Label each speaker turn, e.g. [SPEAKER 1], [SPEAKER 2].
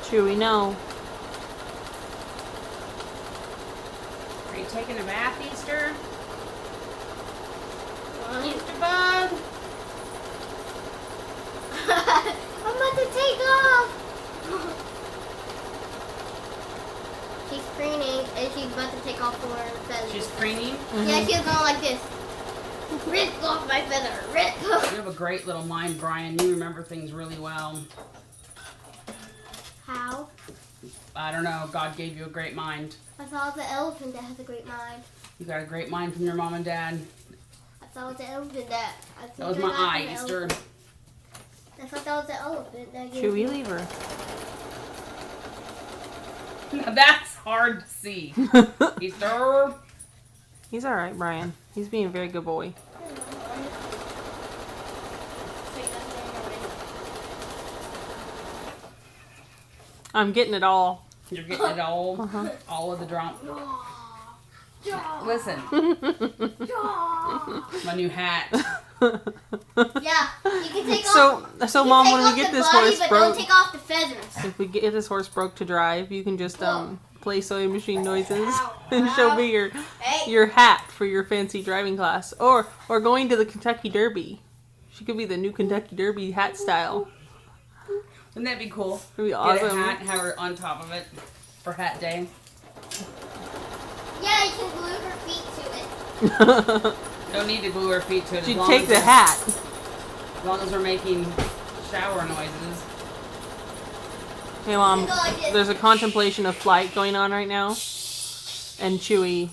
[SPEAKER 1] Chewy, no.
[SPEAKER 2] Are you taking a bath, Easter? Easter bug?
[SPEAKER 3] I'm about to take off. She's preening and she's about to take off her feathers.
[SPEAKER 2] She's preening?
[SPEAKER 3] Yeah, she's going like this. Rip off my feather. Rip.
[SPEAKER 2] You have a great little mind, Brian. You remember things really well.
[SPEAKER 3] How?
[SPEAKER 2] I don't know. God gave you a great mind.
[SPEAKER 3] I thought it was the elephant that has a great mind.
[SPEAKER 2] You got a great mind from your mom and dad.
[SPEAKER 3] I thought it was the elephant that.
[SPEAKER 2] That was my eye, Easter.
[SPEAKER 3] I thought that was the elephant that gave
[SPEAKER 1] Chewy, leave her.
[SPEAKER 2] Now that's hard to see. Easter.
[SPEAKER 1] He's alright, Brian. He's being a very good boy. I'm getting it all.
[SPEAKER 2] You're getting it all. All of the drama. Listen. My new hat.
[SPEAKER 3] Yeah, you can take off.
[SPEAKER 1] So Mom, when we get this horse
[SPEAKER 3] but
[SPEAKER 1] broke,
[SPEAKER 3] don't take off the feathers.
[SPEAKER 1] if we get this horse broke to drive, you can just play sewing machine noises
[SPEAKER 3] Ow,
[SPEAKER 1] and show me
[SPEAKER 3] Hey.
[SPEAKER 1] your hat for your fancy driving class, or going to the Kentucky Derby. She could be the new Kentucky Derby hat style.
[SPEAKER 2] Wouldn't that be cool?
[SPEAKER 1] It'd be
[SPEAKER 2] Get
[SPEAKER 1] awesome.
[SPEAKER 2] a hat and have her on top of it for hat day.
[SPEAKER 3] Yeah, you can glue her feet to it.
[SPEAKER 2] Don't need to glue her feet to it.
[SPEAKER 1] She'd take the hat.
[SPEAKER 2] As long as we're making shower noises.
[SPEAKER 1] Hey Mom,
[SPEAKER 3] Go like this.
[SPEAKER 1] there's a contemplation of flight going on right now, and Chewy